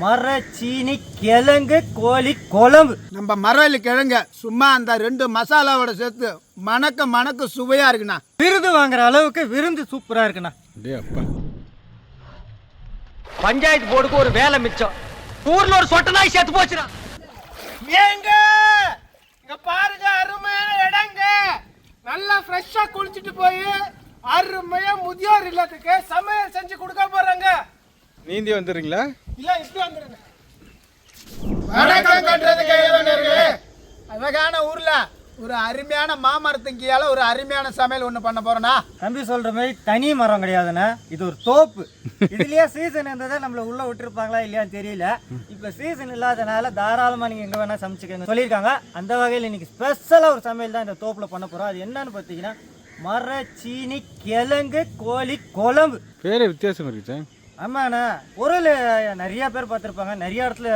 மரச்சீனி கிழங்கு கோழி குழம்பு. நம்ம மரவள்ளி கிழங்க சும்மா அந்த 2 மசாலாவோட சேர்த்து மணக்க சுவையா இருக்குண்ணா. விருது வாங்குற அளவுக்கு விருந்து சூப்பரா இருக்குண்ணா. பஞ்சாயத்து போர்டுக்கு ஒரு வேலை மிச்சம். ஊர்ல ஒரு சொட்ட நாய் செத்து போச்சுடா. ஏங்க இங்க பாருங்க, அருமையான இடங்க. நல்லா ஃப்ரெஷ்ஷா குளிச்சுட்டு போய் அருமையா முதியோர் இல்லத்துக்கு சமையல் செஞ்சு கொடுக்க போறாங்க. நீந்தி வந்துடுறீங்களா? இல்ல இப்படி வந்துருங்க. வணக்கம் கட்டுறதுக்கு இறைவனர்களே. அழகான ஊர்ல ஒரு அருமையான மாமரத்துங்கியால ஒரு அருமையான சமையல் ஒண்ணு பண்ண போறோம்னா. தம்பி சொல்ற மாதிரி தனி மரம் கிடையாதுண்ணா, இது ஒரு தோப்பு. இதுலயே சீசன் இருந்ததை நம்மள உள்ள விட்டுருப்பாங்களா இல்லையான்னு தெரியல. இப்ப சீசன் இல்லாதனால தாராளமா நீங்க எங்க வேணா சமைச்சுக்கங்க சொல்லியிருக்காங்க. அந்த வகையில் இன்னைக்கு ஸ்பெஷலா ஒரு சமையல் தான் இந்த தோப்புல பண்ண போறோம். அது என்னன்னு பார்த்தீங்கன்னா மரச்சீனி கிழங்கு கோழி குழம்பு. பேரே வித்தியாசம் இருக்கு. ஆமாண்ணா, பொருள் நிறைய பேர் பார்த்துருப்பாங்க, நிறைய இடத்துல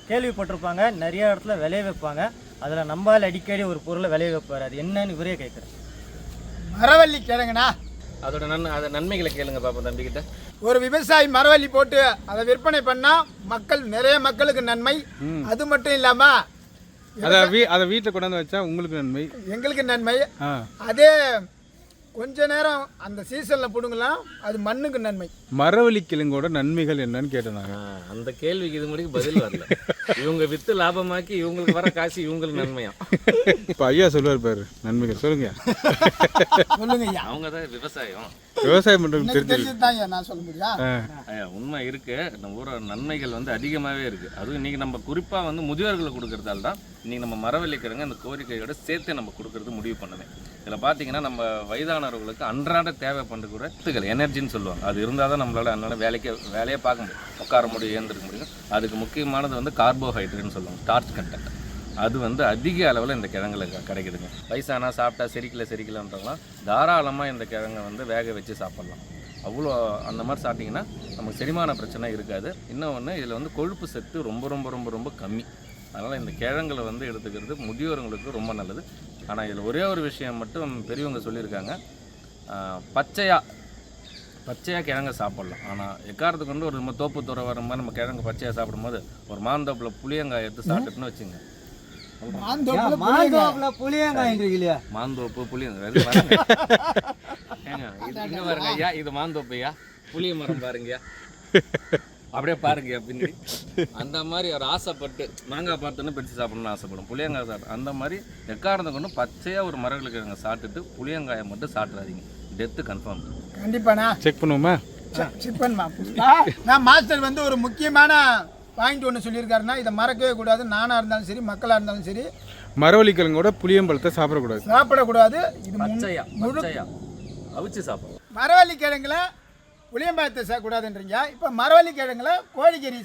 கேள்விப்பட்டிருப்பாங்க, நிறைய இடத்துல விளைய வைப்பாங்க. அதில் நம்மளால் அடிக்கடி ஒரு பொருளை விளைய வைப்பார். அது என்னன்னு இவரே கேட்குறேன். மரவள்ளி கிழங்குண்ணா. அதோட நன்மைகளை கேளுங்க பாப்போம் தம்பிக்கிட்ட. ஒரு விவசாயி மரவள்ளி போட்டு அதை விற்பனை பண்ணா நிறைய மக்களுக்கு நன்மை. அது மட்டும் இல்லாம அதை வீட்டில் கொண்டாந்து வச்சா உங்களுக்கு நன்மை, எங்களுக்கு நன்மை. அதே கொஞ்ச நேரம் அந்த சீசன்ல போடுங்களாம், அது மண்ணுக்கு நன்மை. மரவள்ளி கிழங்கோட நன்மைகள் என்னன்னு கேட்டாங்க. அந்த கேள்விக்கு இது முடிக்கு பதில் வரல. இவங்க வித்து லாபமாக்கி இவங்களுக்கு வர காசு இவங்களுக்கு நன்மையா? இப்ப ஐயா சொல்லுவார் பாரு நன்மைகள். சொல்லுங்க சொல்லுங்க. அவங்க தான் விவசாயம் பண்றது தெரிஞ்சு நான் சொல்ல முடியும். உண்மை இருக்கு. நம்ம ஊரோட நன்மைகள் வந்து அதிகமாகவே இருக்கு. அதுவும் இன்னைக்கு நம்ம குறிப்பா வந்து முதியோர்களுக்கு கொடுக்கறதால தான் இன்னைக்கு நம்ம மரவள்ளி கிழங்கு அந்த கோரிக்கையோட சேர்த்து நம்ம கொடுக்கறது முடிவு பண்ணுவேன். இதில் பார்த்தீங்கன்னா நம்ம வயதானவர்களுக்கு அன்றாட தேவை பண்ணுற எனர்ஜின்னு சொல்லுவாங்க. அது இருந்தால் தான் நம்மளால அன்றாட வேலையே பார்க்க முடியும், உட்கார முடியும், ஏந்திருக்க முடியும். அதுக்கு முக்கியமானது வந்து கார்போஹைட்ரேட்னு சொல்லுவாங்க, ஸ்டார்ச் கண்டென்ட். அது வந்து அதிக அளவில் இந்த கிழங்குல கிடைக்குதுங்க. வயசானா சாப்பிட்டா செரிக்கலன்றவங்களாம் தாராளமாக இந்த கிழங்கை வந்து வேக வச்சு சாப்பிட்லாம். அவ்வளோ அந்த மாதிரி சாப்பிட்டிங்கன்னா நமக்கு செரிமான பிரச்சனை இருக்காது. இன்னொன்று இதில் வந்து கொழுப்பு சத்து ரொம்ப ரொம்ப ரொம்ப ரொம்ப கம்மி. அதனால் இந்த கிழங்குல வந்து எடுத்துக்கிறது முதியோர்களுக்கு ரொம்ப நல்லது. ஆனால் இதில் ஒரே ஒரு விஷயம் மட்டும் பெரியவங்க சொல்லியிருக்காங்க, பச்சையாக கிழங்க சாப்பிட்லாம். ஆனால் எக்காரத்துக்கு வந்து ஒரு நம்ம தோப்பு தூர வர மாதிரி நம்ம கிழங்கு பச்சையாக சாப்பிடும்போது ஒரு மாந்தோப்பில் புளியங்காய் எடுத்து சாப்பிட்டுன்னு வச்சுங்க. மாந்தோப்பு புளியங்காய் இங்கே பாருங்க ஐயா, இது மாந்தோப்பையா, புளிய மரம் பாருங்கய்யா, அப்படியே பாருங்க பின்னாடி. அந்த மாதிரி ஒரு ஆசைப்பட்டு மாங்காய் பார்த்தோன்னு பிரித்து சாப்பிடணும்னு ஆசைப்படும், புளியங்காய் சாப்பிடும். அந்த மாதிரி எக்காரத்தை கொண்டு பச்சையாக ஒரு மரங்களுக்கு கிழங்க சாப்பிட்டுட்டு புளியங்காயை மட்டும் சாப்பிட்றாதீங்க, டெத்து கன்ஃபார்ம். கண்டிப்பாண்ணா செக் பண்ணுவோமா? செக் பண்ணுமா? நான் மாஸ்டர் வந்து ஒரு முக்கியமான பாயிண்ட் ஒன்று சொல்லியிருக்காருன்னா, இதை மறக்கவே கூடாது. நானாக இருந்தாலும் சரி, மக்களாக இருந்தாலும் சரி, மரவள்ளி கிழங்கோட புளியம்பழத்தை சாப்பிடக்கூடாது. இது பச்சையா அவிச்சு சாப்பிடும். மரவள்ளி கிழங்குல புளியம்பழத்தை சேர்க்கக்கூடாதுன்றீங்க. இப்போ மரவள்ளி கிழங்குல கோழிக்கறி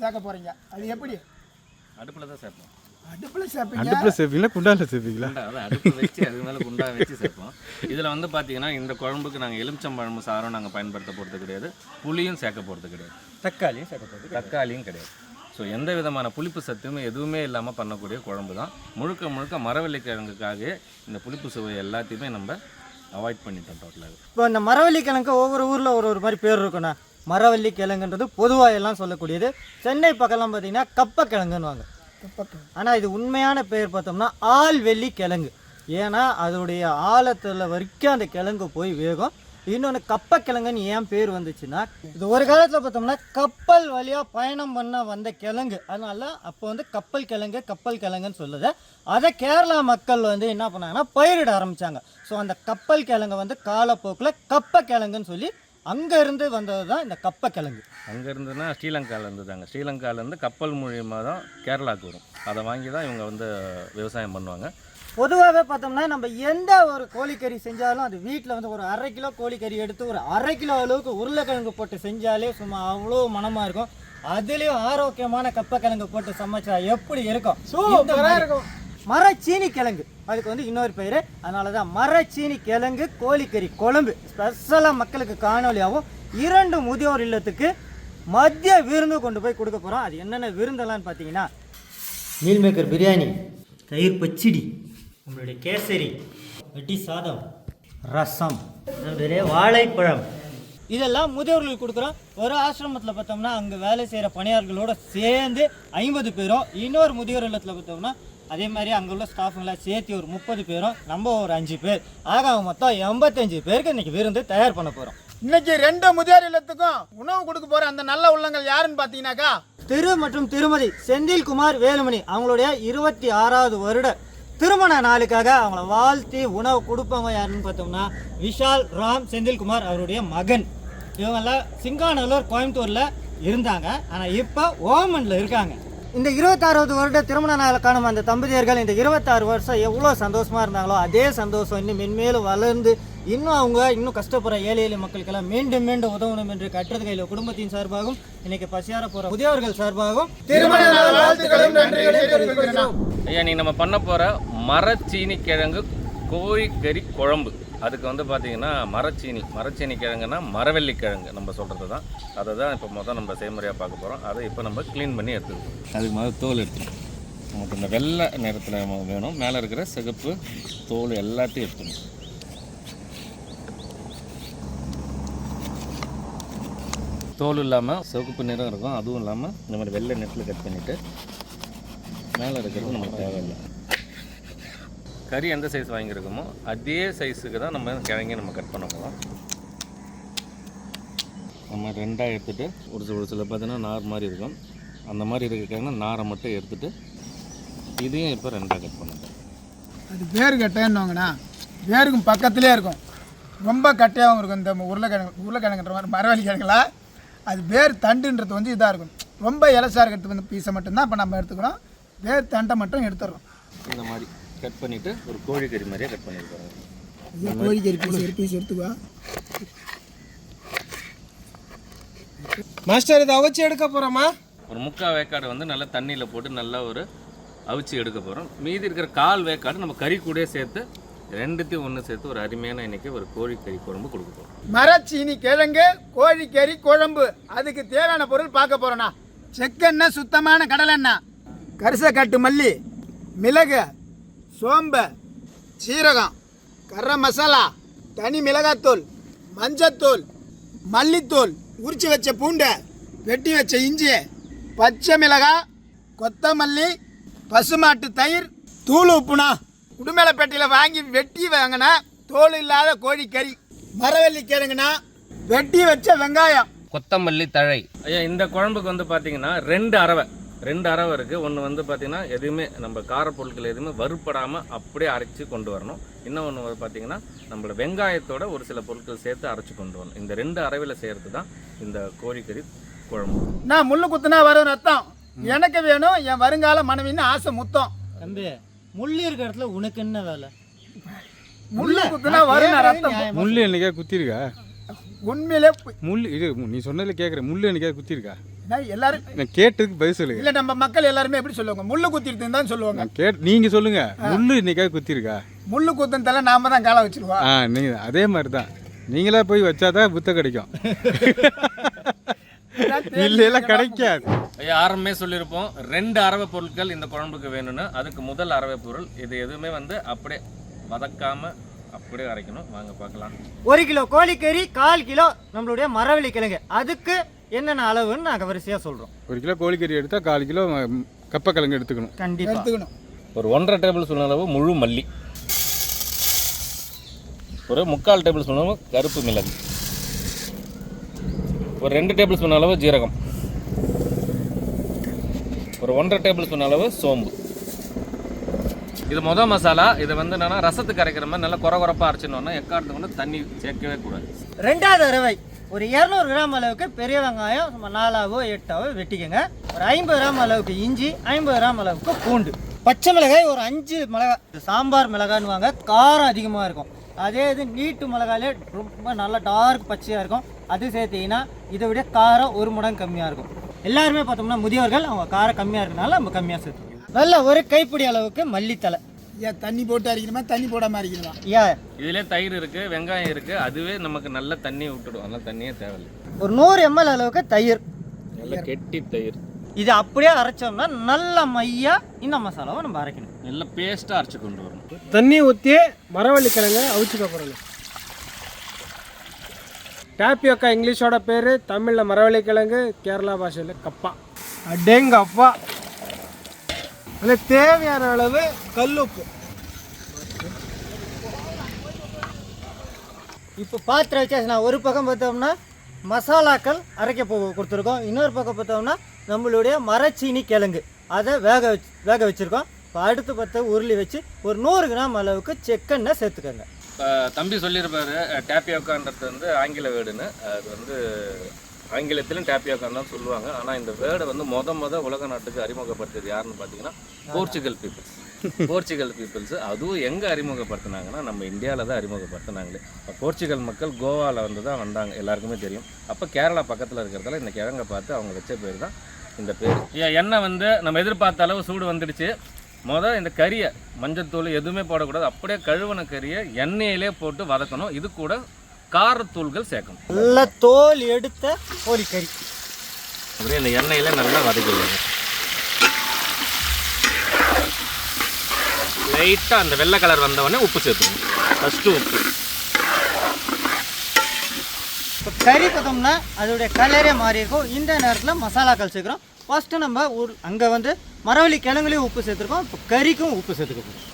சேர்க்க போகிறீங்க. அது எப்படி? அடுப்பில் தான் சேர்ப்போம். அடுப்பில் சேர்ப்பீங்களா குண்டாவில் சேர்ப்பீங்களா? அதான் அடுப்பு வச்சு அது மேலே குண்டா வச்சு சேர்ப்போம். இதில் வந்து பார்த்தீங்கன்னா இந்த குழம்புக்கு நாங்கள் எலுமிச்சம்பழமும் சாரும் நாங்கள் பயன்படுத்த போகிறது கிடையாது, புளியும் சேர்க்க போகிறது கிடையாது, தக்காளியும் கிடையாது. ஸோ எந்த விதமான புளிப்பு சத்துமே எதுவுமே இல்லாமல் பண்ணக்கூடிய குழம்பு தான். முழுக்க மரவள்ளி கிழங்குக்காக இந்த புளிப்பு சுவை எல்லாத்தையுமே நம்ம அவாய்ட் பண்ணிட்டோம் டோட்டலாக. இப்போ இந்த மரவள்ளி கிழங்கு ஒவ்வொரு ஊரில் ஒரு மாதிரி பேர் இருக்குண்ணா. மரவள்ளி கிழங்குன்றது பொதுவாக எல்லாம் சொல்லக்கூடியது. சென்னை பக்கம்லாம் பார்த்தீங்கன்னா கப்ப கிழங்குன்னுவாங்க. ஆனால் இது உண்மையான பேர் பார்த்தோம்னா ஆழ்வெள்ளி கிழங்கு. ஏன்னா அதோடைய ஆழத்தில் வரைக்கும் அந்த கிழங்கு போய் வேகும். இன்னொன்று கப்ப கிழங்குன்னு ஏன் பேர் வந்துச்சுன்னா, இது ஒரு காலத்தில் பார்த்தோம்னா கப்பல் வழியாக பயணம் பண்ண வந்த கிழங்கு. அதனால அப்போ வந்து கப்பல் கிழங்குன்னு சொல்லுது. அதை கேரளா மக்கள் வந்து என்ன பண்ணாங்கன்னா பயிரிட ஆரம்பித்தாங்க. ஸோ அந்த கப்பல் கிழங்கு வந்து காலப்போக்கில் கப்ப கிழங்குன்னு சொல்லி அங்கேருந்து வந்தது தான் இந்த கப்ப கிழங்கு. அங்கேருந்துன்னா ஸ்ரீலங்காவிலேருந்து தாங்க. ஸ்ரீலங்காவிலேருந்து கப்பல் மூலியமாக தான் கேரளாவுக்கு வரும். அதை வாங்கி தான் இவங்க வந்து விவசாயம் பண்ணுவாங்க. பொதுவாகவே பார்த்தோம்னா நம்ம எந்த ஒரு கோழிக்கறி செஞ்சாலும் அது வீட்டில் வந்து ஒரு 1/2 கிலோ கோழிக்கறி எடுத்து ஒரு 1/2 கிலோ அளவுக்கு உருளைக்கிழங்கு போட்டு செஞ்சாலே சும்மா அவ்வளோ மனமாக இருக்கும். அதுலேயும் ஆரோக்கியமான கப்பக்கிழங்கு போட்டு சமைச்சா எப்படி இருக்கும்? சூப்பராக இருக்கும். மரச்சீனி கிழங்கு அதுக்கு வந்து இன்னொரு பேர். அதனால தான் மரச்சீனி கிழங்கு கோழிக்கறி குழம்பு ஸ்பெஷலாக மக்களுக்கு காணொலியாகவும் 2 முதியோர் இல்லத்துக்கு மதிய விருந்து கொண்டு போய் கொடுக்க போகிறோம். அது என்னென்ன விருந்தெல்லாம் பார்த்தீங்கன்னா மீல் மேக்கர் பிரியாணி, தயிர் பச்சடி, உங்களுடைய கேசரி, வெட்டி சாதம், ரசம், வாழைப்பழம், இதெல்லாம் முதியோர்களுக்கு கொடுக்குறோம். ஒரு ஆசிரமத்தில் பார்த்தோம்னா அங்கே வேலை செய்கிற பணியாளர்களோட சேர்ந்து 50 பேரும், இன்னொரு முதியோர் இல்லத்தில் பார்த்தோம்னா அதே மாதிரி அங்கே உள்ள ஸ்டாஃபுங்களாம் சேர்த்து ஒரு 30 பேரும், நம்ம ஒரு 5 பேர், ஆக மொத்தம் 85 பேருக்கு இன்றைக்கி விருந்து தயார் பண்ண போகிறோம். இன்னைக்கு 2 முதியோர் இல்லத்துக்கும் உணவு கொடுக்க போற அந்த நல்ல உள்ளங்கள் யாருன்னு பார்த்தீங்கன்னாக்கா திரு மற்றும் திருமதி செந்தில்குமார் வேலுமணி அவங்களுடைய 26வது வருட திருமண நாளுக்காக அவங்கள வாழ்த்தி உணவு கொடுப்பவங்க யாருன்னு பார்த்தோம்னா விஷால் ராம் செந்தில்குமார் அவருடைய மகன். இவங்கெல்லாம் சிங்காநல்லூர் கோயம்புத்தூரில் இருந்தாங்க, ஆனால் இப்போ ஓமனில் இருக்காங்க. இந்த 26வது வருட திருமண நாளை காணும் அந்த தம்பதியர்கள் இந்த 26 வருஷம் எவ்வளோ சந்தோஷமாக இருந்தாங்களோ அதே சந்தோஷம் இன்னும் மென்மேலும் வளர்ந்து இன்னும் கஷ்டப்படுற ஏழை எளிய மக்களுக்கெல்லாம் மீண்டும் மீண்டும் உதவணும் என்று கட்டுறது கையில் குடும்பத்தின் சார்பாகவும் இன்னைக்கு பசியார போகிற முதியவர்கள் சார்பாகவும் திருமண நாள் வாழ்த்துக்களும் நன்றிகளை தெரிவிக்கிறோம். ஐயா நீ நம்ம பண்ண போகிற மரச்சீனி கிழங்கு கோழிக்கறி குழம்பு, அதுக்கு வந்து பார்த்தீங்கன்னா மரச்சீனி கிழங்குன்னா மரவள்ளி கிழங்கு நம்ம சொல்கிறது தான். அதை தான் இப்போ மொதல் நம்ம செய்முறையாக பார்க்க போகிறோம். அதை இப்போ நம்ம க்ளீன் பண்ணி எடுத்துக்கணும். அதுக்கு முதல்ல தோல் எடுத்துக்கணும். நமக்கு இந்த வெள்ளை நிறத்தில் வேணும், மேலே இருக்கிற சிகப்பு தோல் எல்லாத்தையும் எடுத்துக்கணும். தோல் இல்லாமல் சிவப்பு நிறம் இருக்கும், அதுவும் இல்லாமல் இந்த மாதிரி வெள்ளை நிறத்தில் கட் பண்ணிவிட்டு மேலே இருக்கிறது நமக்கு தேவையில்லை. கறி எந்த சைஸ் வாங்கியிருக்கோமோ அதே சைஸுக்கு தான் நம்ம கிழங்கையும் நம்ம கட் பண்ண போகிறோம். நம்ம 2ஆக எடுத்துகிட்டு ஒரு சில பார்த்தீங்கன்னா நார் மாதிரி இருக்கும், அந்த மாதிரி இருக்கிற நாரை மட்டும் எடுத்துகிட்டு இதையும் இப்போ 2ஆக கட் பண்ணிட்டோம். அது வேர் கட்டைன்னுவாங்கண்ணா, வேருக்கும் பக்கத்துலேயே இருக்கும், ரொம்ப கட்டையாகவும் இருக்கும். இந்த உருளைக்கிழங்குன்ற மாதிரி மரவள்ளி கிழங்குல அது வேர் தண்டுன்றது வந்து இதாக இருக்கும், ரொம்ப இலசாக இருக்கிறது வந்து பீஸை மட்டும்தான் இப்போ நம்ம எடுத்துக்கிறோம். வேர் தண்டை மட்டும் எடுத்துடுறோம். இந்த மாதிரி கட் பண்ணிவிட்டு ஒரு கோழிக்கறி மாதிரியே கட் பண்ணியிருக்காங்க. கோழிக்கறி பீஸ் எடுத்துக்கோ மாஸ்டர். இதை அவிச்சு எடுக்க போகிறோமா? ஒரு 3/4 வேக்காடு வந்து நல்லா தண்ணியில் போட்டு நல்லா ஒரு அவிச்சு எடுக்க போகிறோம். மீதி இருக்கிற 1/4 வேக்காடு நம்ம கறி கூட சேர்த்து 2த்தையும் ஒன்று சேர்த்து ஒரு அருமையான இன்னைக்கு ஒரு கோழிக்கறி குழம்பு கொடுக்க போகிறோம். மரச்சீனி கிழங்கு கோழிக்கறி குழம்பு, அதுக்கு தேவையான பொருள் பார்க்க போகிறோண்ணா. செக்கெண்ணெய், சுத்தமான கடலெண்ணெய், கரிசக்காட்டு மல்லி, மிளகு, சோம்பு, சீரகம், கரம் மசாலா, தனி மிளகாத்தூள், மஞ்சத்தூள், மல்லித்தூள், உரிச்சு வச்ச பூண்டை, வெட்டி வச்ச இஞ்சி, பச்சை மிளகாய், கொத்தமல்லி, பசுமாட்டு தயிர், தூள் உப்புனா. உடுமலைப்பேட்டையில் வாங்கி வெட்டி வாங்கினா தோல் இல்லாத கோழிக்கறி. மரவள்ளி கிழங்குனா வெட்டி வச்ச வெங்காயம், கொத்தமல்லி தழை. ஐயா இந்த குழம்புக்கு வந்து பார்த்தீங்கன்னா 2 அரவை இருக்குது. ஒன்று வந்து பார்த்திங்கன்னா எதுவுமே நம்ம காரப்பொருட்கள் எதுவுமே வறுப்படாமல் அப்படியே அரைச்சி கொண்டு வரணும். இன்னொன்று வந்து பார்த்திங்கன்னா நம்மளோட வெங்காயத்தோட ஒரு சில பொருட்கள் சேர்த்து அரைச்சி கொண்டு வரணும். இந்த 2 அரவையில் செய்கிறது தான் இந்த கோழிக்கறி குழம்பு. நான் முள்ளு குத்துனா வரும் ரத்தம் எனக்கு வேணும், என் வருங்கால மனைவின்னு ஆசை முத்தம். தம்பி முள்ளு இருக்கிற இடத்துல உனக்கு என்ன வேலை? முள்ளு குத்துனா வரும் ரத்தம். முள்ளு என்னைக்கா குத்திருக்கா? உண்மையிலே முள்ளு இது நீ சொன்னதுல கேட்குறேன், முள்ளு என்னைக்கா குத்திருக்கா? எல்லாரும் நான் கேட்டதுக்கு பதில் சொல்லுங்க. இல்ல நம்ம மக்கள் எல்லாருமே எப்படி சொல்லுவாங்க, முள்ளு குத்திருக்குன்னு தான் சொல்லுவாங்க. நான் நீங்க சொல்லுங்க, முள்ளு என்னைக்கா குத்திருக்கா? முள்ளு குத்துனதால நாம தான் காலை வச்சிருவோம். நீங்க அதே மாதிரி தான், நீங்களா போய் வச்சாதான் புத்த கிடைக்கும், இல்லையெல்லாம் கிடைக்காது. ஐயா ஆரம்பமே சொல்லியிருப்போம் 2 அரவை பொருட்கள் இந்த குழம்புக்கு வேணும்னு. அதுக்கு முதல் அரவை பொருள் இது எதுவுமே வந்து அப்படியே வதக்காம அப்படியே அரைக்கணும். வாங்க பார்க்கலாம். 1 கிலோ கோழிக்கறி, 1/4 கிலோ நம்மளுடைய மரவள்ளி கிழங்கு, அதுக்கு என்னென்ன அளவுன்னு நாங்கள் வரிசையாக சொல்கிறோம். 1 கிலோ கோழிக்கறி எடுத்தால் 1/4 கிலோ கப்பக்கிழங்கு எடுத்துக்கணும். கண்டிப்பாக எடுத்துக்கணும். ஒரு 1.5 டேபிள் ஸ்பூன் அளவு முழு மல்லி, ஒரு 3/4 டேபிள் ஸ்பூன் அளவு கருப்பு மிளகு, ஒரு 2 டேபிள் ஸ்பூன் அளவு ஜீரகம், ஒரு 1.5 டேபிள் ஸ்பூன் அளவு சோம்பு. இது மொதல் மசாலா. இதை வந்து என்னன்னா ரசத்துக்கு அரைக்கிற மாதிரி நல்லா குறப்பாக அரைச்சினோன்னா எக்காரத்துக்கு வந்து தண்ணி சேர்க்கவே கூடாது. 2வது அரவை ஒரு 200 கிராம் அளவுக்கு பெரிய வெங்காயம் 4ஆவோ 8ஆவோ வெட்டிக்கங்க. ஒரு 50 கிராம் அளவுக்கு இஞ்சி, 50 கிராம் அளவுக்கு பூண்டு, பச்சை மிளகாய் ஒரு 5 மிளகாய். சாம்பார் மிளகாய்னுவாங்க, காரம் அதிகமாக இருக்கும். அதே இது நீட்டு மிளகாயிலே ரொம்ப நல்லா டார்க் பச்சையாக இருக்கும், அது சேர்த்திங்கன்னா இதை விட காரம் 1 மடங்கு கம்மியாக இருக்கும். எல்லாருமே பார்த்தோம்னா முதியோர்கள் அவங்க காரம் கம்மியாக இருக்கனால நம்ம கம்மியாக சேர்த்துக்கணும். நல்ல ஒரு கைப்பிடி அளவுக்கு மல்லித்தலை. ஏன் தண்ணி போட்டு அரைக்கணுமா, தண்ணி போடாமல் அரைக்கணுமா? இதிலே தயிர் இருக்குது, வெங்காயம் இருக்குது, அதுவே நமக்கு நல்ல தண்ணி விட்டுடும். அதனால் தண்ணியே தேவையில்லை. ஒரு 100 ml அளவுக்கு தயிர், நல்ல கெட்டி தயிர். இது அப்படியே அரைச்சோம்னா நல்ல மையா இந்த மசாலாவை நம்ம அரைக்கணும். நல்ல பேஸ்ட்டாக அரைச்சி கொண்டு வரணும். தண்ணி ஊற்றி மரவள்ளி கிழங்கு அவிச்சுக்க போகிறோம். டேப்பியோக்கா இங்கிலீஷோட பேர், தமிழில் மரவள்ளி கிழங்கு, கேரளா பாஷையில் கப்பா. அடேங்கப்பா. அதில் தேவையான அளவு கல்லுப்பு. இப்போ பாத்திர வித்தியாசம், ஒரு பக்கம் பார்த்தோம்னா மசாலாக்கள் அரைக்க கொடுத்துருக்கோம், இன்னொரு பக்கம் பார்த்தோம்னா நம்மளுடைய மரச்சீனி கிழங்கு அதை வேக வச்சுருக்கோம். இப்போ அடுத்து பார்த்து உருளி வச்சு ஒரு 100 கிராம் அளவுக்கு செக்கெண்ணெய் சேர்த்துக்கோங்க. தம்பி சொல்லியிருப்பாரு டேப்பியோக்கான்றது வந்து ஆங்கில வேர்டுன்னு. அது வந்து ஆங்கிலத்திலும் டேப்பியோக்கான்னு தான் சொல்லுவாங்க. ஆனால் இந்த வேர்டை வந்து முத உலக நாட்டுக்கு அறிமுகப்படுத்தியது யாருன்னு பார்த்தீங்கன்னா போர்ச்சுகல் பீப்புள்ஸ். போர்ச்சுகல் பீப்புள்ஸ் அதுவும் எங்கே அறிமுகப்படுத்தினாங்கன்னா நம்ம இந்தியாவில் தான் அறிமுகப்படுத்தினாங்களே. போர்ச்சுகல் மக்கள் கோவாவில் வந்து தான் வந்தாங்க, எல்லாருக்குமே தெரியும். அப்போ கேரளா பக்கத்தில் இருக்கிறதால இந்த கிழங்கை பார்த்து அவங்க வச்ச பேர் தான் இந்த பேர். எண்ணெய் வந்து நம்ம எதிர்பார்த்த அளவு சூடு வந்துடுச்சு. இந்த கறியை மஞ்சத்தூள் எதுவுமே போடக்கூடாது, அப்படியே கழுவன கறியை எண்ணெயிலே போட்டு வதக்கணும். இது கூட காரத்தூள்கள் சேர்க்கணும். நல்ல தோல் எடுத்த கோழிக்கறி அப்படியே இந்த எண்ணெயில நல்லா வதக்கிடுவாங்க. லைட்டாக அந்த வெள்ளை கலர் வந்தவொடனே உப்பு சேர்த்துக்கணும். ஃபஸ்ட்டு உப்பு. இப்போ கறி பார்த்தோம்னா அதோடைய கலரே மாறி இருக்கும். இந்த நேரத்தில் மசாலாக்கள் சேர்க்குறோம். ஃபஸ்ட்டு நம்ம அங்கே வந்து மரவள்ளி கிழங்குலேயும் உப்பு சேர்த்துருக்கோம், இப்போ கறிக்கும் உப்பு சேர்த்துக்க போகிறோம்.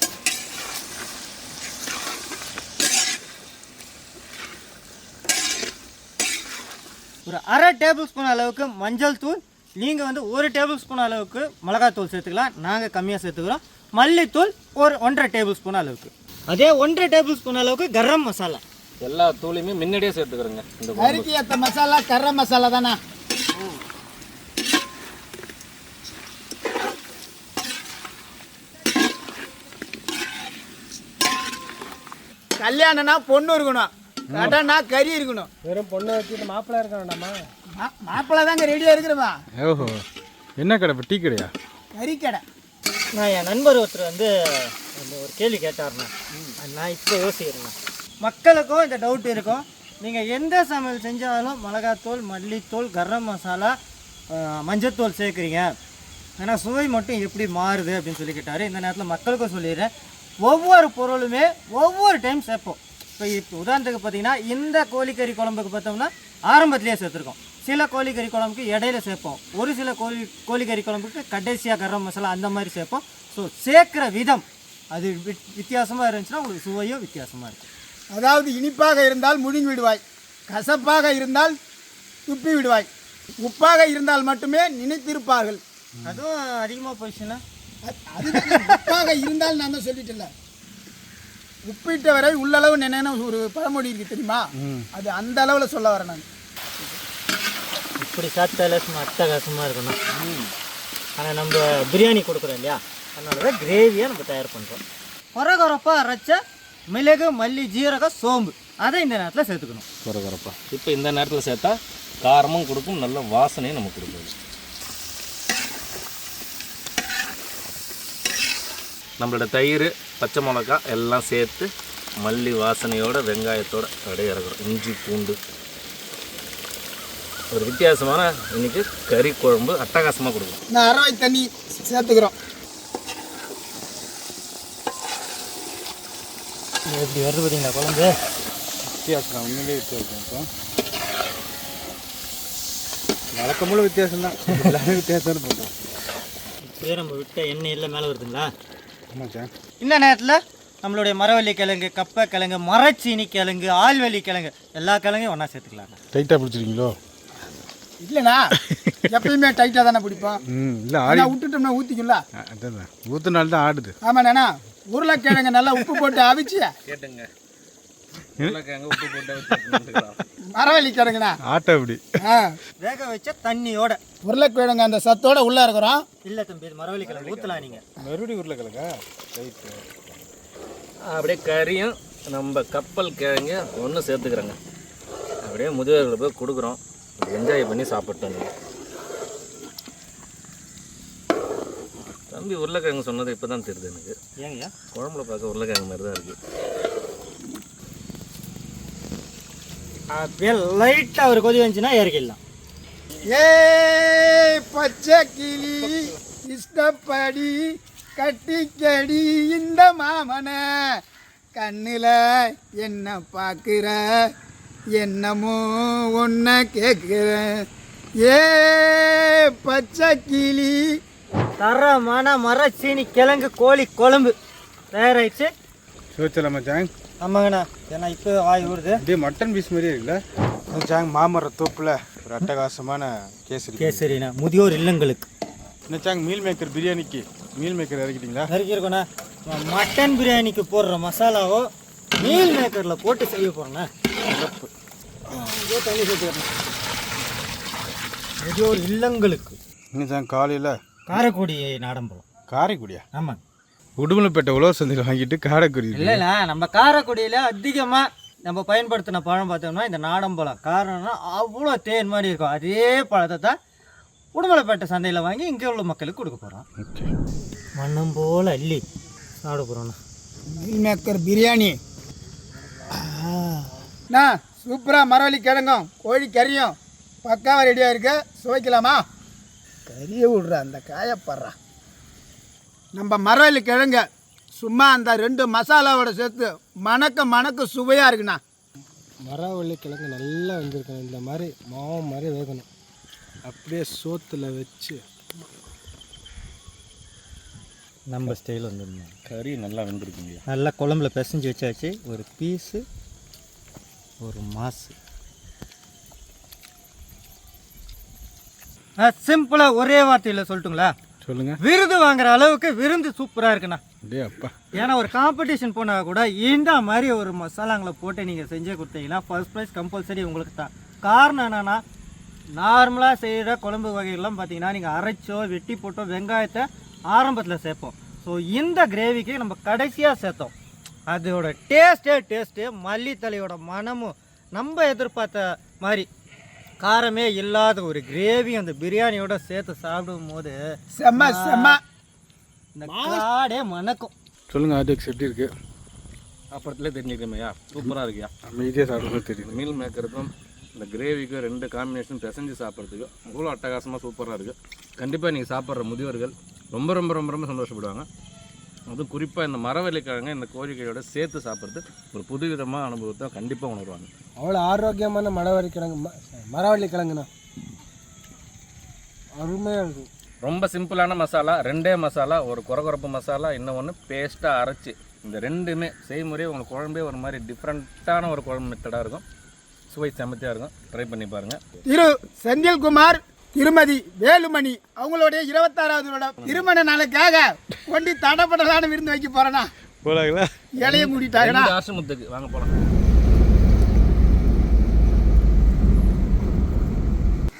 ஒரு 1/2 டேபிள் ஸ்பூன் அளவுக்கு மஞ்சள் தூள், நீங்கள் வந்து 1 டேபிள் ஸ்பூன் அளவுக்கு மிளகாத்தூள் சேர்த்துக்கலாம், நாங்கள் கம்மியாக சேர்த்துக்கிறோம். மல்லித்தூள் ஒரு 1.5 டேபிள் ஸ்பூன் அளவுக்கு, அதே 1.5 டேபிள் ஸ்பூன் அளவுக்கு கரம் மசாலா. எல்லா தூளையுமே முன்னாடியே சேர்த்துக்கிறோங்க. இந்த கறிக்கு ஏற்ற மசாலா கரம் மசாலா தானே. கல்யாணம்னா பொண்ணு இருக்கணும், கடனா கறி இருக்கணும். வெறும் பொண்ணை வச்சுட்டு மாப்பிள்ளை இருக்க வேண்டாமா? மாப்பிள்ளை தாங்க ரெடியாக இருக்கிறவா. ஓஹோ, என்ன கடை? இப்போ டீ கடையா? கறி கடை. நான் என் நண்பர் ஒருத்தர் வந்து ஒரு கேள்வி கேட்டார்ண்ணா, நான் இப்போ யோசிக்கிறேன். மக்களுக்கும் இந்த டவுட் இருக்கும், நீங்கள் எந்த சமையல் செஞ்சாலும் மிளகாத்தூள், மல்லித்தூள், கரம் மசாலா, மஞ்சத்தூள் சேர்க்குறீங்க, ஆனால் சுவை மட்டும் எப்படி மாறுது அப்படின்னு சொல்லி கேட்டார். இந்த நேரத்தில் மக்களுக்கும் சொல்லிடுறேன், ஒவ்வொரு பொருளுமே ஒவ்வொரு டைம் சேர்ப்போம். இப்போ உதாரணத்துக்கு பார்த்தீங்கன்னா இந்த கோழிக்கறி குழம்புக்கு பார்த்தோம்னா ஆரம்பத்திலேயே சேர்த்துருக்கோம், சில கோழிக்கறி குழம்புக்கு இடையில சேர்ப்போம், ஒரு சில கோழிக்கறி குழம்புக்கு கடைசியாக கரம் மசாலா அந்த மாதிரி சேர்ப்போம். ஸோ சேர்க்குற விதம் அது வித்தியாசமாக இருந்துச்சுன்னா உங்களுக்கு சுவையும் வித்தியாசமாக இருக்கும். அதாவது இனிப்பாக இருந்தால் முழுங்கி விடுவாய், கசப்பாக இருந்தால் துப்பி விடுவாய், உப்பாக இருந்தால் மட்டுமே நினைத்திருப்பார்கள். அதுவும் அதிகமாக போயிடுச்சுன்னா அது உப்பாக இருந்தால் நான் தான் சொல்லிட்டேன்ல, உப்பிட்ட வரை உள்ளளவு நினைன்னு ஒரு பழமொழி இருக்கு தெரியுமா, அது அந்த அளவில் சொல்ல வரேன் நான். இப்படி சாப்பிட்டாலே சும்மா அட்டகாசமாக இருக்கணும். ஆனால் நம்ம பிரியாணி கொடுக்குறோம் இல்லையா, அதனால தான் கிரேவியாக நம்ம தயார் பண்ணுறோம். கொரகொரப்பாக அரைச்ச மிளகு, மல்லி, ஜீரகம், சோம்பு அதை இந்த நேரத்தில் சேர்த்துக்கணும். கொரகொரப்பா இப்போ இந்த நேரத்தில் சேர்த்தா காரமும் கொடுக்கும், நல்ல வாசனையும் நமக்கு கொடுக்கும். நம்மளோட தயிர், பச்சை மிளகா எல்லாம் சேர்த்து மல்லி வாசனையோட வெங்காயத்தோட அப்படியே இறக்குறோம். இஞ்சி பூண்டு ஒரு வித்தியாசமான இன்னைக்கு கறி குழம்பு அட்டகாசமாக கொடுக்கும். நான் அரவை தண்ணி சேர்த்துக்கிறோம். எப்படி வருது பார்த்தீங்களா குழம்பு? வித்தியாசம், உண்மையிலே வித்தியாசம். இப்போ வழக்கமுள்ள வித்தியாசம் தான், எல்லாமே வித்தியாசம்னு போட்டோம். இப்போயே நம்ம விட்ட எண்ணெய் எல்லாம் மேலே வருதுங்களா? ஆமாம் சார். இந்த நேரத்தில் நம்மளுடைய மரவள்ளி கிழங்கு, கப்பை கிழங்கு, மரச்சீனி கிழங்கு, ஆழ்வள்ளி கிழங்கு எல்லா கிழங்கையும் ஒன்றா சேர்த்துக்கலாங்க. டைட்டாக பிடிச்சிருக்கீங்களோ? இல்லைண்ணா, எப்பயுமே டைட்டாக தானே பிடிப்போம். இல்லை ஆனால் விட்டுட்டோம்னா ஊற்றிக்கல, அதான் ஊற்றுனால்தான் ஆடுது. ஆமாண்ணா. உருளைக்கிழங்கு நல்லா உப்பு போட்டு அவிச்சு கேட்டுங்க, உப்பு போட்டு மரவள்ளி கிழங்குண்ணா ஆட்டை அப்படி வேக வச்ச தண்ணியோட உருளைக்கிழங்கு அந்த சத்தோட உள்ளே இருக்கிறோம். இல்லை தம்பி, இது மரவள்ளி கிழங்கு ஊற்றலாம் நீங்கள். மறுபடியும் உருளைக்கிழங்கா? ரைட்டு. அப்படியே கறியும் நம்ம கப்பல் கிழங்கு ஒன்று சேர்த்துக்கிறோங்க. அப்படியே முதியோர்களை போய் கொடுக்குறோம், என்ஜாய் பண்ணி சாப்பிட்டோம். தம்பி உருளைக்கிழங்கு சொன்னது இப்போ தான் தெரியுது எனக்கு. ஏங்கய்யா? குழம்புல பார்க்க உருளைக்கிழங்கு மாதிரி தான் இருக்குது. அப்படியே லைட்டாக ஒரு கொதி வந்துச்சுன்னா இறக்கிடலாம். ஏ பச்சை கிளி இஷ்டப்படி கட்டிக்கடி இந்த மாமனை, கண்ணில் என்ன பார்க்குற என்னமோ ஒன்றை கேட்குறேன் ஏ பச்சை கிளி. தரமான மரச்சீனி கிழங்கு கோழி குழம்பு தயாராகிடுச்சு. சுவைச்சலாமா சாங்? ஆமாங்கண்ணா, ஏன்னா இப்போ வாய் ஊறுது. அப்படியே மட்டன் பீஸ் மாதிரியே இருக்குல்ல சாங்? மாமர தோப்பில் ஒரு அட்டகாசமான கேசரி. கேசரிண்ணா, முதியோர் இல்லங்களுக்கு. என்ன சாங், மீல் மேக்கர் பிரியாணிக்கு மீல் மேக்கர் இறக்கிட்டீங்களா? இறக்கிருக்கோண்ணா. மட்டன் பிரியாணிக்கு போடுற மசாலாவோ மீல் மேக்கரில் போட்டு செய்ய போகிறேண்ணா. தண்ணி சேர்த்துக்கிறேன். முதியோர் இல்லங்களுக்கு. என்ன சாங் காலையில் காரைக்குடி நாடம்பழம். காரைக்குடியா? ஆமாங்க. உடுமலைப்பேட்டை உழவர் சந்தையில் வாங்கிட்டு காரைக்குடி இல்லைண்ணா, நம்ம காரைக்குடியில் அதிகமாக நம்ம பயன்படுத்தின பழம் பார்த்தோம்னா இந்த நாடம்பழம். காரணம்னா அவ்வளோ தேன் மாதிரி இருக்கும். அதே பழத்தை தான் உடுமலைப்பேட்டை சந்தையில் வாங்கி இங்கே உள்ள மக்களுக்கு கொடுக்க போகிறோம். ஓகே. மண்ணும் போல் அள்ளி சாப்பிட போகிறோண்ணா. மீல் மேக்கர் பிரியாணி அண்ணா, சூப்பராக மரவள்ளி கிழங்கும் கோழி கறியும் பக்காவாக ரெடியாக இருக்கு. சுவைக்கலாமா? கறியை விட்றா, அந்த காயப்படுறா. நம்ம மரவள்ளி கிழங்க சும்மா அந்த 2 மசாலாவோட சேர்த்து மணக்க சுவையாக இருக்குண்ணா. மரவள்ளி கிழங்கு நல்லா வெந்திருக்கணும். இந்த மாதிரி மாவு மாதிரி வேகணும். அப்படியே சோத்தில் வச்சு நம்ம ஸ்டைல் வந்துடணும். கறி நல்லா வெந்திருக்குங்க. நல்லா குழம்புல பிசைஞ்சு வச்சாச்சு. ஒரு பீஸு, ஒரு மாசு. சிம்பிளாக ஒரே வார்த்தையில் சொல்லட்டுங்களா? சொல்லுங்கள். விருது வாங்குற அளவுக்கு விருந்து சூப்பராக இருக்குண்ணா. அப்படியே அப்பா. ஏன்னா ஒரு காம்படிஷன் போனால் கூட இந்த மாதிரி ஒரு மசாலாங்களை போட்டு நீங்கள் செஞ்சே கொடுத்தீங்கன்னா ஃபர்ஸ்ட் ப்ரைஸ் கம்பல்சரி உங்களுக்கு தான். காரணம் என்னென்னா, நார்மலாக செய்கிற குழம்பு வகைகள்லாம் பார்த்தீங்கன்னா நீங்கள் அரைச்சோ வெட்டி போட்டோ வெங்காயத்தை ஆரம்பத்தில் சேர்ப்போம். ஸோ இந்த கிரேவிக்கு நம்ம கடைசியாக சேர்த்தோம். அதோட டேஸ்ட்டே மல்லித்தலையோட மனமும் நம்ம எதிர்பார்த்த மாதிரி காரமே இல்லாத ஒரு கிரேவி அந்த பிரியாணியோட சேர்த்து சாப்பிடும் போது செம்ம இந்த காடே மணக்கும். சொல்லுங்கள் ஆர்டிஎக்ஸ் எப்படி இருக்குது? அப்புறத்துலேயே தெரிஞ்சுக்கிறமையா, சூப்பராக இருக்கியா. அமைதியாக சாப்பிடும்போது தெரியுது. மீல் மேக்கருக்கும் இந்த கிரேவிக்கும் 2 காம்பினேஷன் பிசைஞ்சு சாப்பிட்றதுக்கு அவ்வளோ அட்டகாசமாக சூப்பராக இருக்குது. கண்டிப்பாக நீங்கள் சாப்பிட்ற முதியோர்கள் ரொம்ப ரொம்ப ரொம்ப ரொம்ப சந்தோஷப்படுவாங்க. அதுவும் குறிப்பாக இந்த மரவள்ளிக்கிழங்க இந்த கோழிக்கையோட சேர்த்து சாப்பிட்றது ஒரு புதுவிதமான அனுபவத்தை கண்டிப்பாக உணர்வாங்க. அவ்வளோ ஆரோக்கியமான மரவள்ளி கிழங்குண்ணா, அருமையாக இருக்கும். ரொம்ப சிம்பிளான மசாலா, 2 மசாலா, ஒரு குறகுறப்பு மசாலா, இன்னொன்று பேஸ்ட்டாக அரைச்சி. இந்த 2மே செய்முறை உங்களுக்கு குழம்பே ஒரு மாதிரி டிஃப்ரெண்ட்டான ஒரு குழம்பு மெத்தடாக இருக்கும். சுவை செமத்தியாக இருக்கும். ட்ரை பண்ணி பாருங்கள். திரு செந்தில்குமார், திருமதி வேலுமணி அவங்களுடைய 26வது திருமண நாளுக்காக கொண்டு தடப்படலான விருந்து வைக்க போறேன்னா போலாங்களா? இலையை மூடிட்டாங்கண்ணா. ஆசிரமத்துக்கு வாங்க போகலாம்.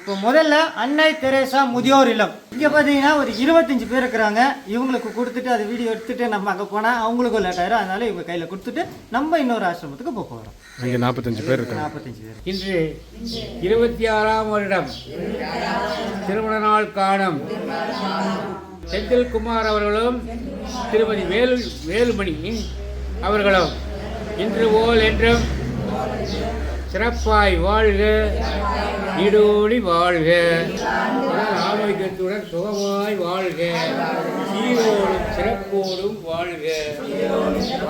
இப்போ முதல்ல அன்னை தெரேசா முதியோர் இல்லம். இங்கே பார்த்தீங்கன்னா ஒரு 25 பேர் இருக்கிறாங்க. இவங்களுக்கு கொடுத்துட்டு அது வீடியோ எடுத்துகிட்டு நம்ம அங்கே போனால் அவங்களுக்கும் லேட் ஆயிரும். அதனால இவங்க கையில் கொடுத்துட்டு நம்ம இன்னொரு ஆசிரமத்துக்கு போக போகிறோம். இங்கே 45 பேர் இருக்காங்க. 45 பேர். இன்று 26ஆம் வருடம் திருமண நாள் காணும் செந்தில்குமார் அவர்களும் திருமதி வேலுமணி அவர்களும் இன்று போல் என்றும் சிறப்பாய் வாழ்க, நீடோடி வாழ்க, ஆரோக்கியத்துடன் சுகமாய் வாழ்க, சீரோடும் சிறப்போடும் வாழ்க,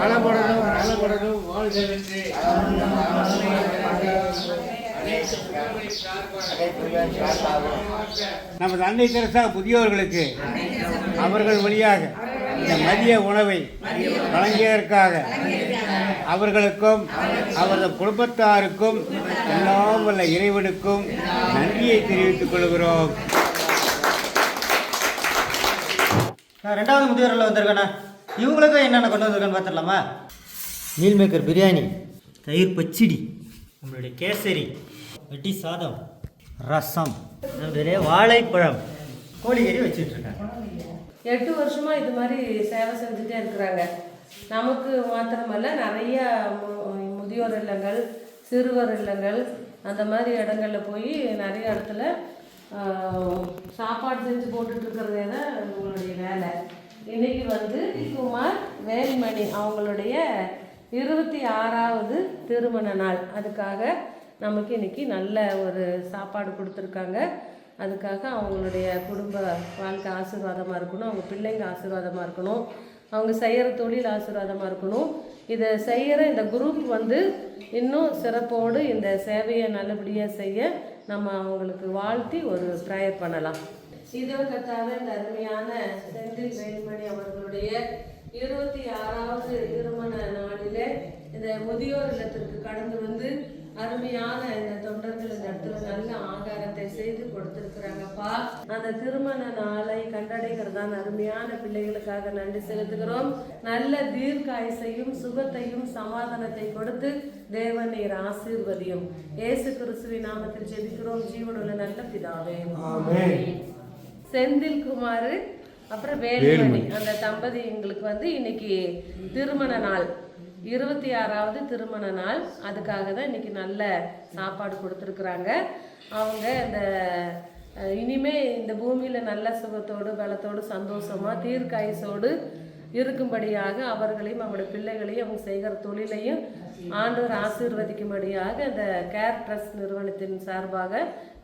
வளப்படணும் நலப்படணும் வாழ்க என்று நமது அன்னை தெரசா முதியோர்களுக்கு அவர்கள் வழியாக இந்த மதிய உணவை வழங்கியதற்காக அவர்களுக்கும் அவரது குடும்பத்தாருக்கும் எல்லாம் வல்ல இறைவனுக்கும் நன்றியை தெரிவித்துக் கொள்கிறோம். நான் 2வது முதியோரில் வந்திருக்கேண்ணா. இவங்களுக்கும் என்னென்ன கொண்டு வந்திருக்கேன்னு பார்த்துடலாமா? மீல் மேக்கர் பிரியாணி, தயிர் பச்சடி, நம்மளுடைய கேசரி, வெட்டி சாதம், ரசம், வேறு வாழைப்பழம், கோழிக்கறி வச்சுட்ருக்கேன். 8 வருஷமாக இது மாதிரி சேவை செஞ்சுட்டே இருக்கிறாங்க. நமக்கு மாத்திரமல்ல, நிறைய முதியோர் இல்லங்கள், சிறுவர் இல்லங்கள், அந்த மாதிரி இடங்களில் போய் நிறைய இடத்துல சாப்பாடு செஞ்சு போட்டுட்ருக்கிறதே தான் உங்களுடைய வேலை. இன்றைக்கி வந்து குமார் வேல்மணி அவங்களுடைய 26வது திருமண நாள். அதுக்காக நமக்கு இன்றைக்கி நல்ல ஒரு சாப்பாடு கொடுத்துருக்காங்க. அதுக்காக அவங்களுடைய குடும்ப வாழ்க்கை ஆசீர்வாதமாக இருக்கணும், அவங்க பிள்ளைங்க ஆசீர்வாதமாக இருக்கணும், அவங்க செய்கிற தொழில் ஆசீர்வாதமாக இருக்கணும். இதை செய்கிற இந்த குரூப் வந்து இன்னும் சிறப்போடு இந்த சேவையை நல்லபடியாக செய்ய நம்ம அவங்களுக்கு வாழ்த்தி ஒரு ப்ரேயர் பண்ணலாம். இதோ கர்த்தாவே, இந்த அருமையான செந்தில் வேல்மணி அவர்களுடைய 26வது திருமண நாளிலே இந்த முதியோர் இல்லத்திற்கு கடந்து வந்து அருமையான இந்த தொண்டர்கள் இந்த இடத்துல நல்ல ஆகாரத்தை செய்து கொடுத்திருக்கிறாங்கப்பா. அந்த திருமண நாளை கண்டடைகிறதான அருமையான பிள்ளைகளுக்காக நன்றி செலுத்துகிறோம். நல்ல தீர்க்காயுசையும் சுகத்தையும் சமாதானத்தை கொடுத்து தேவன் நீர் ஆசீர்வதியும். இயேசு கிறிஸ்துவின் நாமத்தில் ஜெபிக்கிறோம் ஜீவனுள்ள நல்ல பிதாவே. செந்தில்குமார் அப்புறம் வேலுமணி அந்த தம்பதிங்களுக்கு வந்து இன்னைக்கு திருமண நாள், 26வது திருமண நாள். அதுக்காக தான் இன்னைக்கு நல்ல சாப்பாடு கொடுத்துருக்குறாங்க. அவங்க இந்த இனிமே இந்த பூமியில் நல்ல சுகத்தோடு பலத்தோடு சந்தோஷமாக தீர்க்காயுசோடு இருக்கும்படியாக அவர்களையும் அவங்களுடைய பிள்ளைகளையும் அவங்க செய்கிற தொழிலையும் ஆண்டவர் ஆசீர்வதிக்கும்படியாக இந்த கேர் ட்ரஸ்ட் நிறுவனத்தின் சார்பாக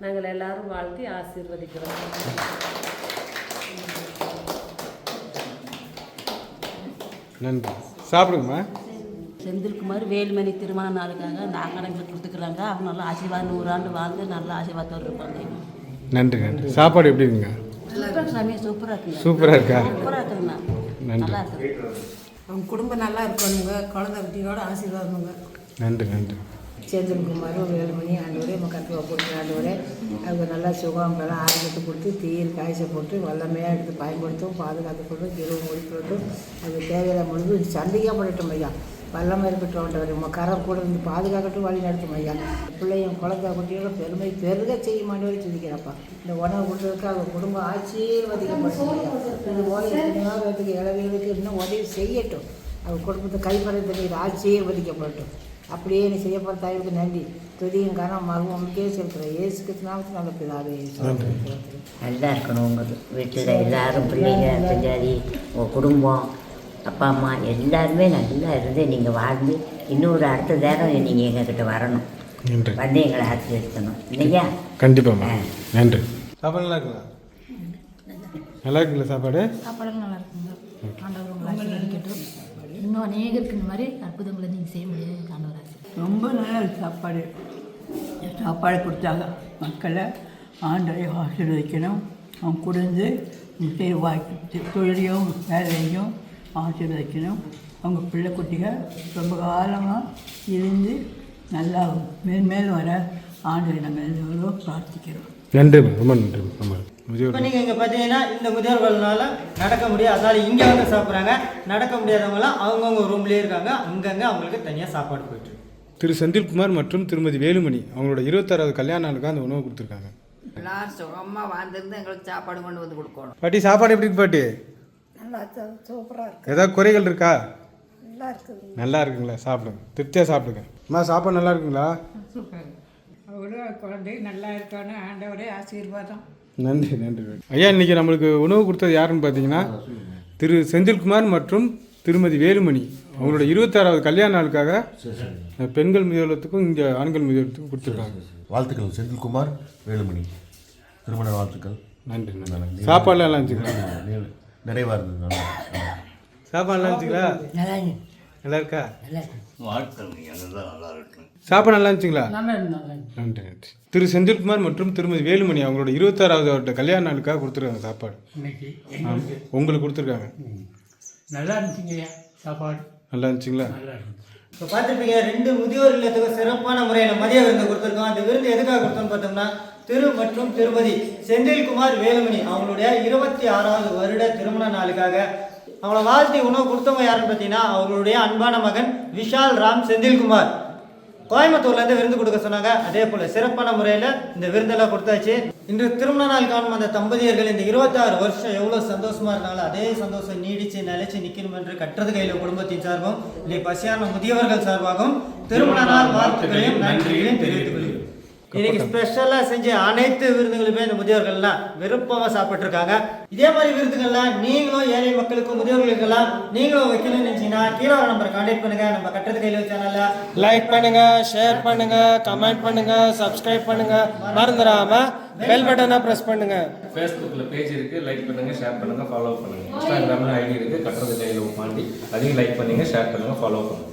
நாங்கள் எல்லாரும் வாழ்த்தி ஆசீர்வதிக்கிறோம். நன்றி. சாப்பிடுங்கம்மா. செந்தில்குமார் வேலுமணி திருமண நாளுக்காக அந்த ஆங்கடங்களை கொடுத்துக்கிறாங்க. அவங்க நல்லா ஆசீர்வாதம் 100 ஆண்டு வாழ்ந்து நல்ல ஆசீர்வாதத்தோடு இருப்பாங்க. நன்றி நன்றி. சாப்பாடு எப்படி இருக்குங்க? சாமி சூப்பராக இருக்குங்க. சூப்பராக இருக்கா? சூப்பராக இருக்குங்கண்ணா. நல்லா இருக்குது. அவங்க குடும்பம் நல்லா இருக்கணுங்க, குழந்தை குட்டியோட ஆசீர்வாதமுங்க. நன்றி நன்றி. செந்தில்குமாரும் வேலுமணி ஆண்டவரே நம்ம கற்றுவா கொடுக்குற ஆண்டவரே அவங்க நல்லா சுகம் பலம் ஆரோக்கியத்தை கொடுத்து தீர் காய்ச்ச போட்டு வல்லமையாக எடுத்து பயன்படுத்தும், பாதுகாத்து கொள்ளும், இரவு முடிக்கட்டும். அது தேவையான முழுது சண்டையாக போடட்டும் ஐயா. வல்லமை இருக்கட்டும் ஆண்டவரே. நம்ம கரம் கூட இருந்து பாதுகாக்கட்டும், வழி நடத்தும் ஐயா. பிள்ளையும் குழந்தை குட்டியோட பெருமை பெருக செய்ய மாட்டவரை சிந்திக்கிறப்பா. இந்த உணவு கொடுத்ததுக்கு அவங்க குடும்பம் ஆசீர்வதிக்கப்படும் ஐயா. இது போல எத்தனையோ பேருக்கு இளவிகளுக்கு இன்னும் உதவி செய்யட்டும். அவங்க குடும்பத்தை கைப்பறத்தை நீர் ஆசீர்வதிக்கப்படட்டும். அப்படியே நீ செய்ய போகிற தாய்வுக்கு நன்றி. துதியும் காரணம் மகவும் உங்களுக்கே செலுத்துகிற இயேசு கிறிஸ்துவின் நல்ல பிதாவே. நல்லா இருக்கணும். உங்கள் வீட்டில் எல்லாரும் பிள்ளைங்க பெஞ்சாதி உங்கள் குடும்பம் அப்பா அம்மா எல்லாருமே நல்லா இருந்து நீங்கள் வாழ்ந்து இன்னொரு அடுத்த நேரம் நீங்கள் எங்ககிட்ட வரணும், வந்து எங்களை ஆசீர்வதிக்கணும் இல்லையா? கண்டிப்பாக. நன்றி. சாப்பாடு நல்லா இருக்குங்களா? நல்லா இருக்குங்களா சாப்பாடு? சாப்பாடெல்லாம் நல்லா இருக்குங்க. ஆண்டவர் உங்களை ஆசீர்வதிக்கட்டும். இன்னும் அநேகருக்கு இந்த மாதிரி அற்புதங்களை நீங்கள் செய்ய முடியாது. ஆண்டவர் ரொம்ப நல்லா இருக்கு சாப்பாடு. சாப்பாடு கொடுத்தாங்க மக்களை ஆண்டவரை ஆசீர்வதிக்கணும். அவங்க கொடுந்து தொழிலையும் வேலையும் ஆசீர்வதிக்கணும். அவங்க பிள்ளை குட்டிகள் ரொம்ப காலமாக இருந்து நல்லா மேல் வர ஆண்டவரை நம்ம எல்லோரும் பிரார்த்திக்கிறோம். நன்றி. ரொம்ப நன்றி. இப்போ நீங்கள் இங்கே பார்த்தீங்கன்னா இந்த முதியோர்கள்னால நடக்க முடியாது, அதனால் இங்கே வந்து சாப்பிட்றாங்க. நடக்க முடியாதவங்களாம் அவங்கவுங்க ரூம்லேயே இருக்காங்க. அங்கங்கே அவங்களுக்கு தனியாக சாப்பாடு போயிட்டு. திரு செந்தில்குமார் மற்றும் திருமதி வேலுமணி அவங்களோட 26வது கல்யாண நாளுக்கு அந்த உணவு கொடுத்துருக்காங்க. எல்லாரும் சுகமாக வாழ்ந்துருந்து எங்களுக்கு சாப்பாடு கொண்டு வந்து கொடுக்கணும். பாட்டி சாப்பாடு எப்படி இருக்கு பாட்டி? நல்லா சூப்பராக இருக்கு. ஏதாவது குறைகள் இருக்கா? நல்லா இருக்குது. நல்லா இருக்குங்களா? சாப்பிடுங்க, திருப்தியாக சாப்பிடுங்க. அம்மா சாப்பாடு நல்லா இருக்குங்களா? சூப்பர். அவ்வளோ குழந்தை நல்லா இருக்கான்னு ஆண்டவரே ஆசீர்வாதம். நன்றி நன்றி. ஐயா, இன்றைக்கி நம்மளுக்கு உணவு கொடுத்தது யாருன்னு பார்த்தீங்கன்னா திரு செந்தில்குமார் மற்றும் திருமதி வேலுமணி அவங்களோட 26வது கல்யாண நாளுக்காக பெண்கள் முதியோரத்துக்கும் இங்கே ஆண்கள் முதியோரத்துக்கும் கொடுத்துருக்காங்க. வாழ்த்துக்கள் செந்தில்குமார் வேலுமணி, திருமண வாழ்த்துக்கள். நன்றி நன்றி. சாப்பாடுலாம் நல்லா இருந்துச்சுங்களா? நிறைவாக இருந்தது. நல்லா சாப்பாடுலாம் இருந்துச்சுங்களா? நல்லா இருக்கா? வாழ்த்துக்கள். சாப்பாடு நல்லா இருந்துச்சுங்களா? நன்றி நன்றி. திரு செந்தில்குமார் மற்றும் திருமதி வேலுமணி அவங்களோட 26வது கல்யாண நாளுக்காக கொடுத்துருக்காங்க சாப்பாடு. உங்களுக்கு கொடுத்துருக்காங்க. நல்லா இருந்துச்சுங்க சாப்பாடு. நல்லா இருந்துச்சுங்களா? இப்போ பார்த்துருப்பீங்க, 2 முதியோர் இல்லத்துக்கு சிறப்பான முறையில் மதிய விருந்து கொடுத்துருக்கோம். அந்த விருந்து எதுக்காக கொடுத்தோம்னு பார்த்தோம்னா திரு மற்றும் திருமதி செந்தில்குமார் வேலுமணி அவங்களுடைய 26வது வருட திருமண நாளுக்காக அவங்கள வாழ்த்தி உணவு கொடுத்தவங்க யாருன்னு பார்த்தீங்கன்னா அவங்களுடைய அன்பான மகன் விஷால் ராம் செந்தில்குமார் கோயம்புத்தூர்லேருந்து விருந்து கொடுக்க சொன்னாங்க. அதே போல் சிறப்பான முறையில் இந்த விருந்தெல்லாம் கொடுத்தாச்சு. இன்று திருமண நாள் காணும் அந்த தம்பதியர்கள் இந்த 26 வருஷம் எவ்வளோ சந்தோஷமாக இருந்தாலும் அதே சந்தோஷம் நீடித்து நிலைச்சு நிற்கணும் என்று கற்றது கையில் குடும்பத்தின் சார்பும் இல்லை பசியான முதியவர்கள் சார்பாகவும் திருமண நாள் வாழ்த்துக்களையும் நன்றிகளையும் தெரிவித்துக் கொள்கிறேன். இன்னைக்கு ஸ்பெஷலாக செஞ்ச அனைத்து விருந்துகளுமே இந்த முதியோர்கள்லாம் விருப்பமாக சாப்பிட்ருக்காங்க. இதே மாதிரி விருதுகள்லாம் நீங்களும் ஏழை மக்களுக்கும் முதியோர்களுக்கெல்லாம் நீங்களும் வைக்கணும்னு நினச்சிங்கன்னா கீழே நம்பரை கான்டாக்ட் பண்ணுங்கள். நம்ம கட்டுறது கையில் சேனலில் லைக் பண்ணுங்க, ஷேர் பண்ணுங்க, கமெண்ட் பண்ணுங்க, சப்ஸ்கிரைப் பண்ணுங்க, மறந்துடாம பெல் பட்டனை ப்ரெஸ் பண்ணுங்க. ஃபேஸ்புக்கில் பேஜ் இருக்குது, லைக் பண்ணுங்கள், ஷேர் பண்ணுங்கள், ஃபாலோ பண்ணுங்கள். இன்ஸ்டாகிராமில் ஐடி இருக்குது, கட்டுறது கையில் பாண்டி, அதையும் லைக் பண்ணுங்கள், ஷேர் பண்ணுங்கள், ஃபாலோ பண்ணுங்கள்.